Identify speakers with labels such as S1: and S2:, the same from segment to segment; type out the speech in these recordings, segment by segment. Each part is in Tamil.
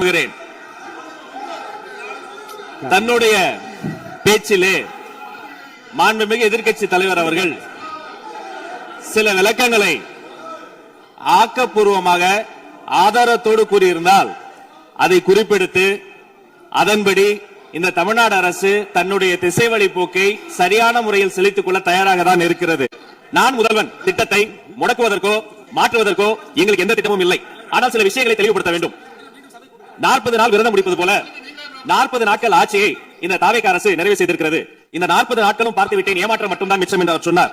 S1: விரும்புகிறேன். தன்னுடைய பேச்சிலே மாண்புமிகு எதிர்க்கட்சி தலைவர் அவர்கள் சில விளக்கங்களை ஆக்கப்பூர்வமாக ஆதாரத்தோடு கூறியிருந்தால் அதை குறிப்பிடுத்து அதன்படி இந்த தமிழ்நாடு அரசு தன்னுடைய திசைவழி போக்கை சரியான முறையில் செலுத்திக் கொள்ள தயாராக தான் இருக்கிறது. நான் முதல்வன் திட்டத்தை முடக்குவதற்கோ மாற்றுவதற்கோ எங்களுக்கு எந்த திட்டமும் இல்லை. ஆனால் சில விஷயங்களை தெளிவுபடுத்த வேண்டும். 40 நாள் விரதம் முடிப்பது போல 40 நாட்கள் ஆட்சியை இந்த தாவேகா அரசு நிறைவு செய்திருக்கிறது. இந்த 40 நாட்களும் பார்த்து விட்டேன், ஏமாற்றம் மட்டும்தான் மிச்சம் என்று அவர் சொன்னார்.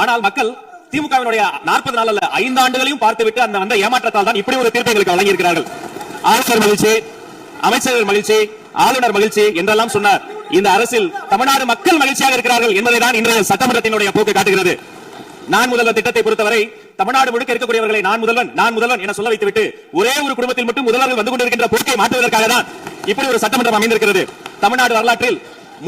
S1: ஆனால் மக்கள் திமுகவினுடைய 40 நாள் அல்ல 5 ஆண்டுகளையும் பார்த்துவிட்டு அந்த வந்த ஏமாற்றத்தால் தான் இப்படி ஒரு தீர்ப்பை எங்களுக்கு வழங்கி இருக்கிறார்கள். ஆளுநர் மகிழ்ச்சி, அமைச்சர்கள் மகிழ்ச்சி, ஆளுநர் மகிழ்ச்சி என்றெல்லாம் சொன்னார். இந்த அரசில் தமிழ்நாடு மக்கள் மகிழ்ச்சியாக இருக்கிறார்கள் என்பதை தான் இன்றைய சட்டமன்றத்தினுடைய போக்கு காட்டுகிறது. நான் முதல்வன் திட்டத்தை பொறுத்தவரை தமிழ்நாடு முழுக்க இருக்கக்கூடியவர்களை நான் முதல்வன் என சொல்ல வைத்துவிட்டு ஒரே ஒரு குடும்பத்தில் மட்டும் முதல்வர்கள் வந்து கொண்டிருக்கின்ற போக்கை மாற்றுவதற்காக தான் இப்படி ஒரு சட்டமன்றம் அமைந்திருக்கிறது. தமிழ்நாடு வரலாற்றில்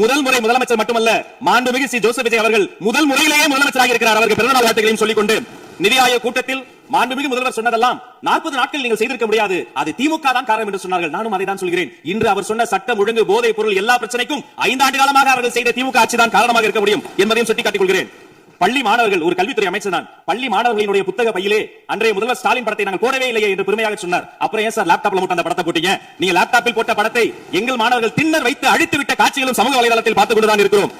S1: முதல் முறை முதலமைச்சர் மட்டுமல்ல, மாண்புமிகு சி ஜோசப் விஜய் அவர்கள் முதல் முறையிலேயே முதலமைச்சராக இருக்கிறார். அவருக்கு பிறந்தநாள் வாழ்த்துக்களையும் சொல்லிக் கொண்டு நிதி ஆயோக் கூட்டத்தில் மாண்புமிகு முதல்வர் சொன்னதெல்லாம் 40 நாட்கள் நீங்கள் செய்திருக்க முடியாது, அது திமுக தான் காரணம் என்று சொன்னார்கள். நானும் அதை தான் சொல்கிறேன். இன்று அவர் சொன்ன சட்டம் ஒழுங்கு போதை பொருள் எல்லா பிரச்சனைக்கும் 5 ஆண்டு காலமாக அவர்கள் செய்த திமுக ஆட்சி தான் காரணமாக இருக்க முடியும் என்பதையும் சுட்டிக்காட்டிக் கொள்கிறேன். பள்ளி மாணவர்கள், ஒரு கல்வித்துறை அமைச்சர் தான், பள்ளி மாணவர்களுடைய புத்தக பையிலே அன்றைய முதல்வர் ஸ்டாலின் படத்தை நாங்கள் போடவே இல்லையே என்று பெருமையாக சொன்னார். அப்புறம் ஏன் சார் லேப்டாப்ல மட்டும் அந்த படத்தை போட்டீங்க? நீங்க லேப்டாப்பில் போட்ட படத்தை எங்கள் மாணவர்கள் திண்ணர் வைத்து அழித்து விட்ட காட்சிகளும் சமூக வலைதளத்தில் பார்த்துக் கொண்டுதான் இருக்கிறோம்.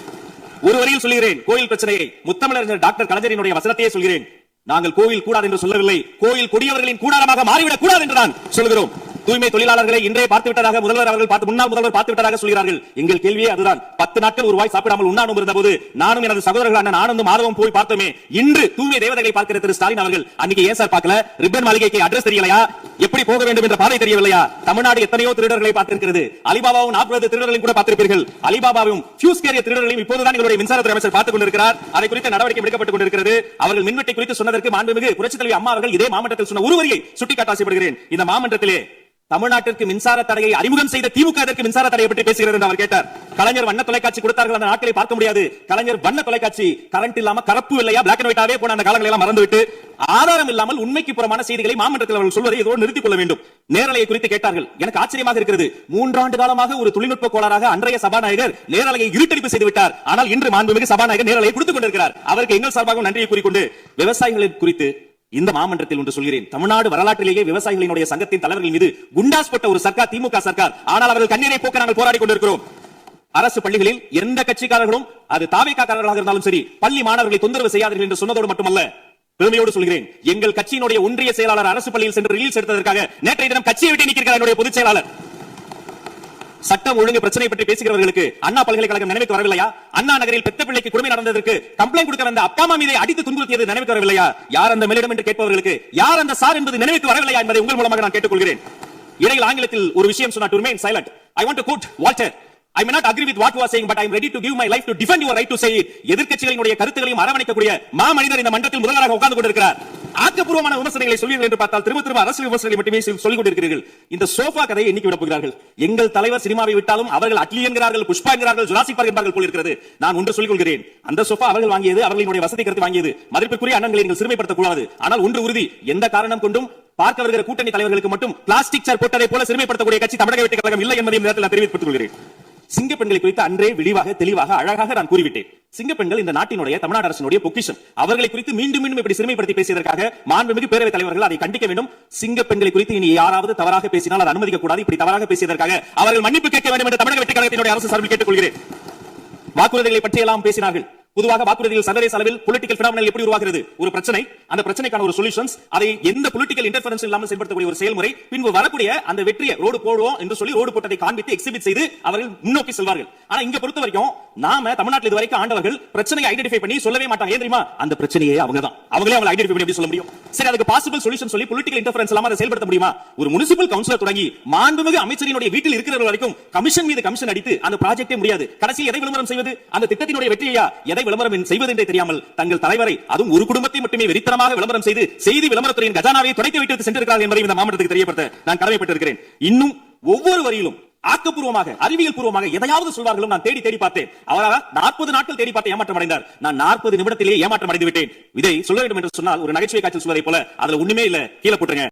S1: ஒரு வரியில் சொல்கிறேன், கோயில் பிரச்சனையை முத்தமிழறிஞர் டாக்டர் கலைஞரினுடைய வசனத்தையே சொல்கிறேன். நாங்கள் கோவில் கூடாது என்று சொல்லவில்லை, கோயில் கொடியவர்களின் கூடாரமாக மாறிவிடக் கூடாது என்று தான் சொல்கிறோம். தூய்மை தொழிலாளர்களை இன்றே பார்த்து விட்டதாக முதல்வர் அவர்கள் முன்னாள் முதல்வர் பார்த்து விட்டதாக சொல்கிறார்கள். எங்கள் கேள்வியே அதுதான். 10 நாட்கள் ஒரு வாய் சாப்பிடாமல் உண்ணாமல் இருந்த போது நானும் எனது சகோதரர்கள் அண்ணன் ஆனந்தும் மாதவம் போய் பார்த்தோமே. இன்று தூய்மை தேவதைகளை பார்க்கிற திரு ஸ்டாலின் அவர்கள் அன்னைக்கு ஏன் சார் பார்க்கல? ரிப்பன் மாளிகைக்கு அட்ரஸ் தெரியலையா? எப்படி போக வேண்டும் என்ற பாதை தெரியவில்லையா? தமிழ்நாடு எத்தனையோ திருடர்களை பார்த்திருக்கிறது. அலிபாபாவும் 40 திருடர்களையும் கூட பார்த்திருப்பீர்கள். அலிபாபாவும் ஃபியூஸ் கேரியர் திருடர்களையும் இப்போதுதான் எங்களுடைய மின்சாரத்துறை அமைச்சர் பார்த்துக் கொண்டிருக்கிறார். அதை குறித்த நடவடிக்கை எடுக்கப்பட்டுக் கொண்டிருக்கிறது. அவர்கள் மின்வெட்டை குறித்து சொன்னதற்கு மாண்புமிகு புரட்சித் தலைவி அம்மா அவர்கள் இதே மாமன்றத்தில் சொன்ன ஒரு வரியை சுட்டிக்காட்ட ஆசைப்படுகிறேன். இந்த மாமன்றத்திலே தமிழ்நாட்டிற்கு மின்சார தடையை அறிமுகம் செய்த திமுக அதற்கு மின்சார தடையை பற்றி பேசுகிறது என்று அவர் கேட்டார். கலைஞர் வண்ண தொலைக்காட்சி கொடுத்தார்கள், அந்த நாட்களை பார்க்க முடியாது. கலைஞர் வண்ண தொலைக்காட்சி கரண்ட் இல்லாம கரப்பு இல்லையா, பிளாக் அண்ட் ஒயிட்டாவே போன அந்த காலங்களை எல்லாம் மறந்துவிட்டு ஆதாரம் இல்லாமல் உண்மைக்கு புறமான செய்திகளை மாமன்றத்தில் அவர்கள் சொல்வதை இதோடு நிறுத்திக் கொள்ள வேண்டும். நேரலையை குறித்து கேட்டார்கள். எனக்கு ஆச்சரியமாக இருக்கிறது. 3 ஆண்டு காலமாக ஒரு தொழில்நுட்ப கோளாறாக அன்றைய சபாநாயகர் நேரலையை இருட்டடிப்பு செய்து விட்டார். ஆனால் இன்று மாண்புமிகு சபாநாயகர் நேரலையை கொடுத்துக் கொண்டிருக்கிறார். அவருக்கு எங்கள் சார்பாக நன்றியை கூறிக்கொண்டு விவசாயிகளின் குறித்து இந்த மாமன்றத்தில் ஒன்று சொல்கிறேன். தமிழ்நாடு வரலாற்றிலேயே விவசாயிகளினுடைய சங்கத்தின் தலைவர்கள் மீது குண்டாஸ் போட்ட ஒரு சர்க்கார் திமுக சர்க்கார். ஆனால் அவர்கள் கண்ணீரை போக்க நாங்கள் போராடி கொண்டிருக்கிறோம். அரசு பள்ளிகளில் எந்த கட்சிக்காரர்களும் அது தாவேகாரர்களாக இருந்தாலும் சரி பள்ளி மாணவர்களை தொந்தரவு செய்யாதீர்கள் என்று சொன்னதோடு மட்டுமல்ல, பெருமையோடு சொல்கிறேன், எங்கள் கட்சியினுடைய ஒன்றிய செயலாளர் அரசு பள்ளியில் சென்று ரீல்ஸ் எடுத்ததற்காக நேற்றைய தினம் கட்சியை விட்டு நீக்கிறார் என்னுடைய பொதுச் செயலாளர். சட்டம் ஒழுங்கு பிரச்சனை பற்றி பேசுகிறவர்களுக்கு அண்ணா பல்கலைக்கழகம் நினைவுக்கு வரவில்லையா? அண்ணா நகரில் பெத்த பிள்ளைக்கு கொடுமை நடந்ததற்கு கம்ப்ளைண்ட் கொடுக்க வந்த அப்பா அம்மா மீதை அடித்து துன்புறுத்தியது நினைவுக்கு வரவில்லையா? யார் அந்த மேலிடம் என்று கேட்பவர்களுக்கு யார் அந்த சார் என்பது நினைவுக்கு வரவில்லையா என்பதை உங்கள் மூலமாக நான் கேட்டுக்கொள்கிறேன். இடையில் ஆங்கிலத்தில் ஒரு விஷயம் சொன்னார், to remain silent. I want to quote Walter. I may not agree with what you are saying, but I am ready to give my life to defend your right to say it. எதிர்க்கட்சிகளினுடைய கருத்துக்களையும் அரவணைக்கக்கூடிய மாமனிதர் இந்த மன்றத்தில் முதல்வராக உட்கார்ந்து கொண்டிருக்கிறார். ஆக்கப்பூர்வமான விமர்சனங்களை சொல்வீர்கள் என்று பார்த்தால் திரும்ப அரசியல் விமர்சனங்களை மட்டுமே சொல்லிக் கொண்டிருக்கிறீர்கள். இந்த சோஃபா கதையை எண்ணிக்கை விட போகிறார்கள். எங்கள் தலைவர் சினிமாவை விட்டாலும் அவர்கள் அட்லி என்கிறார்கள், புஷ்பா என்கிறார்கள், ஜுராசிக் பார்க் என்பார்கள் போல் இருக்கிறது. நான் ஒன்று சொல்லிக் கொள்கிறேன், அந்த சோஃபா அவர்கள் வாங்கியது, அவர்களுடைய வசதி கருத்து வாங்கியது. மதிப்பிற்குரிய அண்ணன்களை நீங்கள் சிறுமைப்படுத்தக் கூடாது. ஆனால் ஒன்று உறுதி, எந்த காரணம் கொண்டும் பார்க்க வருகிற கூட்டணி தலைவர்களுக்கு மட்டும் பிளாஸ்டிக் சேர் போட்டதை போல சிறுமைப்படுத்தக்கூடிய கட்சி தமிழக வெற்றி கழகம் இல்லை என்பதை நேரத்தில் தெரிவித்துக் கொள்கிறேன். சிங்க பெண்களை குறித்து அன்றே விரிவாக தெளிவாக அழகாக நான் கூறிவிட்டேன். சிங்க பெண்கள் இந்த நாட்டினுடைய தமிழ்நாடு அரசினுடைய பொக்கிஷம். அவர்களை குறித்து மீண்டும் மீண்டும் இப்படி சிறுமைப்படுத்தி பேசியதற்காக மாண்புமிகு பேரவைத் தலைவர்கள் அதை கண்டிக்க வேண்டும். சிங்க பெண்களை குறித்து இனி யாராவது தவறாக பேசினால் அதை அனுமதிக்க கூடாது. இப்படி தவறாக பேசியதற்காக அவர்கள் மன்னிப்பு கேட்க வேண்டும் என்று தமிழக வெற்றி கழகத்தினுடைய அரசு சார்பில் கேட்டுக்கொள்கிறேன். வாக்குறுதிகளை பற்றியெல்லாம் பேசினார்கள். பொதுவாக வாக்குறுதிகள் சர்வதேச அளவில் பொலிட்டிக்கல் பினாமினல் எப்படி உருவாகிறது? ஒரு பிரச்சனை, அந்த பிரச்சனைக்கான ஒரு சொல்யூஷன்ஸ், அதை எந்த பொலிட்டிக்கல் இன்டர்ஃபரன்ஸ் இல்லாமல் செயல்படுத்தக்கூடிய ஒரு செயல்முறை, பின்பு வரக்கூடிய அந்த வெற்றியை ரோடு போடுவோம் என்று சொல்லி ரோடு போட்டதை காண்பித்து எக்ஸிபிட் செய்து அவர்கள் முன்னோக்கி செல்வார்கள். ஆனா இங்க பொறுத்த வரைக்கும் நாம தமிழ்நாட்டில் இதுவரைக்கும் ஆண்டவர்கள் பிரச்சனையை ஐடென்டிஃபை பண்ணி சொல்லவே மாட்டாங்க. ஏன் தெரியுமா? அந்த பிரச்சனையே அவங்க தான், அவங்களே அவங்க ஐடென்டிஃபை பண்ணி எப்படி சொல்ல முடியும்? சரி, அதுக்கு பாசிபிள் சொல்யூஷன் சொல்லி பொலிட்டிக்கல் இன்டர்ஃபரன்ஸ் இல்லாம அதை செயல்படுத்த முடியுமா? ஒரு முனிசிபல் கவுன்சிலர் தொடங்கி மாண்புமிகு அமைச்சரினுடைய வீட்டில் இருக்கிறவர்கள் வரைக்கும் கமிஷன் மீது கமிஷன் அடித்து அந்த ப்ராஜெக்டே முடியாது. கடைசியில் எதை விளம்பரம் செய்வது? அந்த திட்டத்தினுடைய வெற்றியா எதை விளம்பரம் செய்வது தெரியாமல் தங்கள் தலைவரை, அதுவும் ஒரு குடும்பத்தை மட்டுமே வெறித்தனமாக விளம்பரம் செய்து செய்தி விளம்பரத்துறையின் கஜானாவை துடைத்து வைத்து சென்றிருக்கிறார்கள் என்பதை இந்த மாவட்டத்துக்கு தெரியப்படுத்த நான் கடமைப்பட்டிருக்கிறேன். இன்னும் ஒவ்வொரு வரியிலும் ஆக்கப்பூர்வமாக அறிவியல் பூர்வமாக எதையாவது சொல்வார்களும் நான் தேடி தேடி பார்த்தேன். அவராக 40 நாட்கள் தேடி பார்த்து ஏமாற்றம் அடைந்தார். நான் 40 நிமிடத்திலேயே ஏமாற்றம் அடைந்து விட்டேன். இதை சொல்ல வேண்டும் என்று சொன்னால் ஒரு நகைச்சுவை காட்சியில் சொல்வதை போல அதுல ஒண்ணுமே இல்ல, கீழே போட்டுருங்க.